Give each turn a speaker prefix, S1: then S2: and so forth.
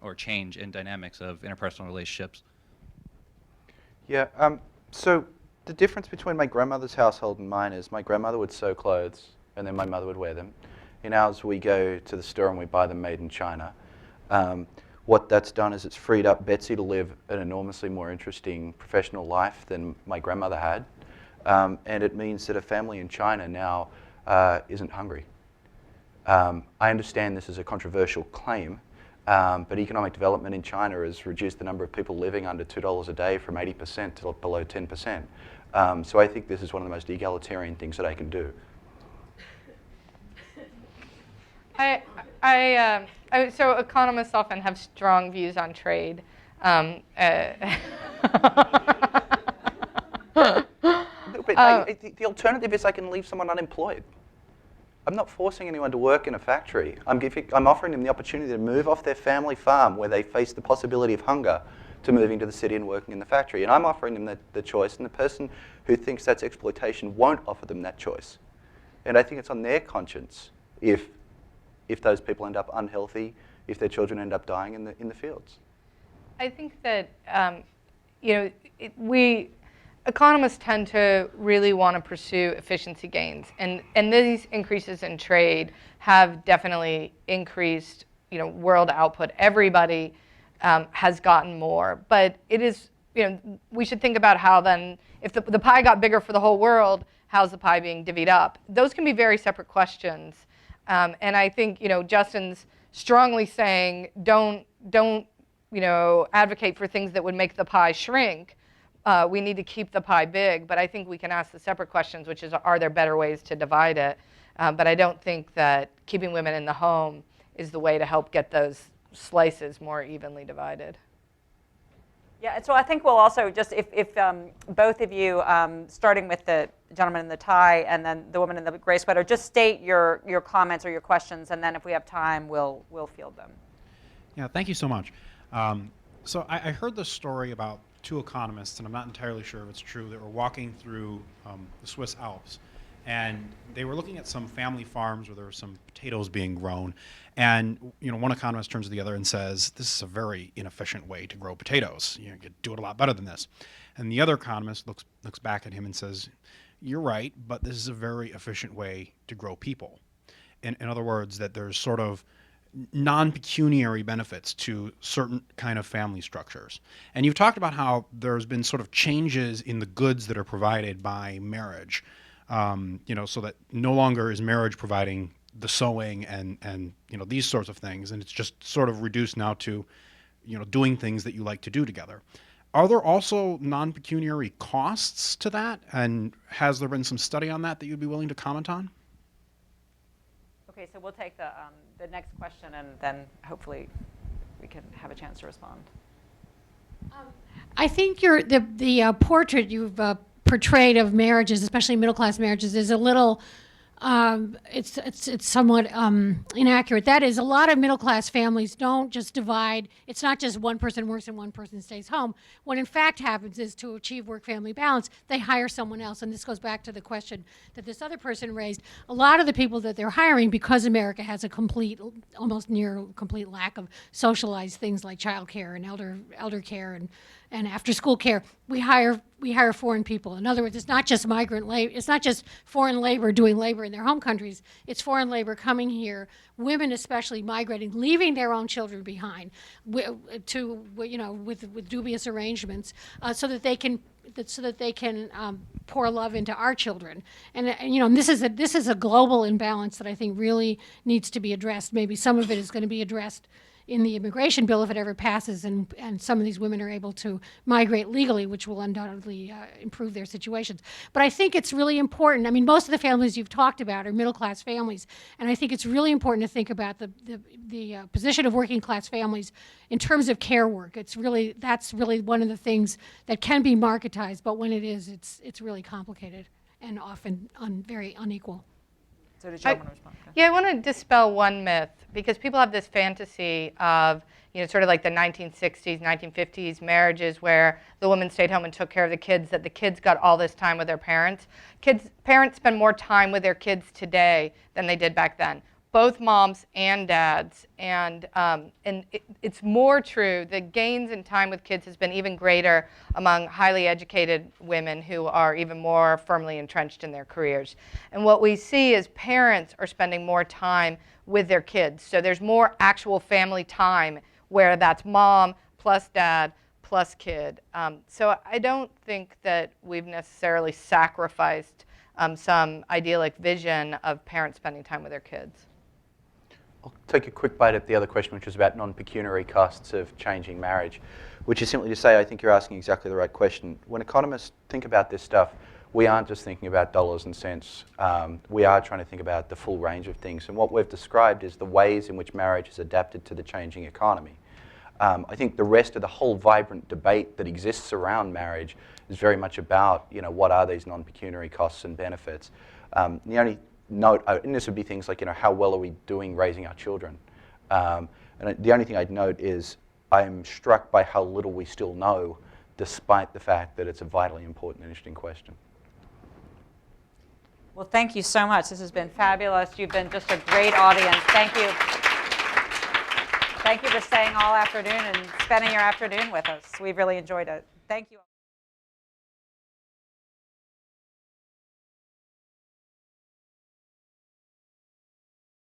S1: or change in dynamics of interpersonal relationships?
S2: Yeah, so the difference between my grandmother's household and mine is my grandmother would sew clothes and then my mother would wear them. In ours, we go to the store and we buy them made in China. What that's done is it's freed up Betsy to live an enormously more interesting professional life than my grandmother had. And it means that a family in China now isn't hungry. I understand this is a controversial claim, but economic development in China has reduced the number of people living under $2 a day from 80% to below 10%. So I think this is one of the most egalitarian things that I can do.
S3: So economists often have strong views on trade.
S2: But the alternative is I can leave someone unemployed. I'm not forcing anyone to work in a factory. I'm offering them the opportunity to move off their family farm where they face the possibility of hunger to moving to the city and working in the factory. And I'm offering them the choice, and the person who thinks that's exploitation won't offer them that choice. And I think it's on their conscience if those people end up unhealthy, if their children end up dying in the fields.
S3: I think that economists tend to really want to pursue efficiency gains, and these increases in trade have definitely increased world output. Everybody has gotten more, but it is we should think about how then if the pie got bigger for the whole world, how's the pie being divvied up? Those can be very separate questions, and I think Justin's strongly saying don't advocate for things that would make the pie shrink. We need to keep the pie big, but I think we can ask the separate questions, which is, are there better ways to divide it? But I don't think that keeping women in the home is the way to help get those slices more evenly divided.
S4: Yeah, and so I think we'll also just, if both of you, starting with the gentleman in the tie and then the woman in the gray sweater, just state your comments or your questions, and then if we have time, we'll field them.
S5: Yeah, thank you so much. So I heard this story about two economists, and I'm not entirely sure if it's true, that were walking through the Swiss Alps, and they were looking at some family farms where there were some potatoes being grown, and one economist turns to the other and says, "This is a very inefficient way to grow potatoes. You could do it a lot better than this." And the other economist looks back at him and says, "You're right, but this is a very efficient way to grow people." In other words, that there's sort of non-pecuniary benefits to certain kind of family structures. And you've talked about how there's been sort of changes in the goods that are provided by marriage, so that no longer is marriage providing the sewing and these sorts of things, and it's just sort of reduced now to doing things that you like to do together. Are there also non-pecuniary costs to that, and has there been some study on that you'd be willing to comment on?
S4: Okay, so we'll take the next question, and then hopefully we can have a chance to respond.
S6: I think the portrait you've portrayed of marriages, especially middle-class marriages, is a little it's somewhat inaccurate. That is, a lot of middle-class families don't just divide. It's not just one person works and one person stays home. What in fact happens is, to achieve work-family balance, they hire someone else. And this goes back to the question that this other person raised. A lot of the people that they're hiring, because America has a almost near complete lack of socialized things like child care and elder care and after-school care, we hire foreign people. In other words, it's not just migrant labor. It's not just foreign labor doing labor in their home countries. It's foreign labor coming here, women especially migrating, leaving their own children behind, with dubious arrangements, so that they can pour love into our children. And this is a global imbalance that I think really needs to be addressed. Maybe some of it is going to be addressed in the immigration bill if it ever passes, and some of these women are able to migrate legally, which will undoubtedly improve their situations. But I think it's really important. I mean, most of the families you've talked about are middle-class families, and I think it's really important to think about the position of working-class families in terms of care work. That's really one of the things that can be marketized, but when it is, it's really complicated and often very unequal.
S4: So did you want to respond?
S3: Yeah, I want to dispel one myth, because people have this fantasy of, sort of like the 1960s, 1950s marriages where the woman stayed home and took care of the kids, that the kids got all this time with their parents. Parents spend more time with their kids today than they did back then. both moms and dads. And it's more true. The gains in time with kids has been even greater among highly educated women who are even more firmly entrenched in their careers. And what we see is parents are spending more time with their kids. So there's more actual family time where that's mom plus dad plus kid. So I don't think that we've necessarily sacrificed some idyllic vision of parents spending time with their kids.
S2: I'll take a quick bite at the other question, which was about non-pecuniary costs of changing marriage, which is simply to say I think you're asking exactly the right question. When economists think about this stuff, we aren't just thinking about dollars and cents. We are trying to think about the full range of things. And what we've described is the ways in which marriage is adapted to the changing economy. I think the rest of the whole vibrant debate that exists around marriage is very much about, what are these non-pecuniary costs and benefits. The only note, and this would be things like, how well are we doing raising our children? And the only thing I'd note is I'm struck by how little we still know, despite the fact that it's a vitally important and interesting question.
S4: Well, thank you so much. This has been fabulous. You've been just a great audience. Thank you. Thank you for staying all afternoon and spending your afternoon with us. We've really enjoyed it. Thank you.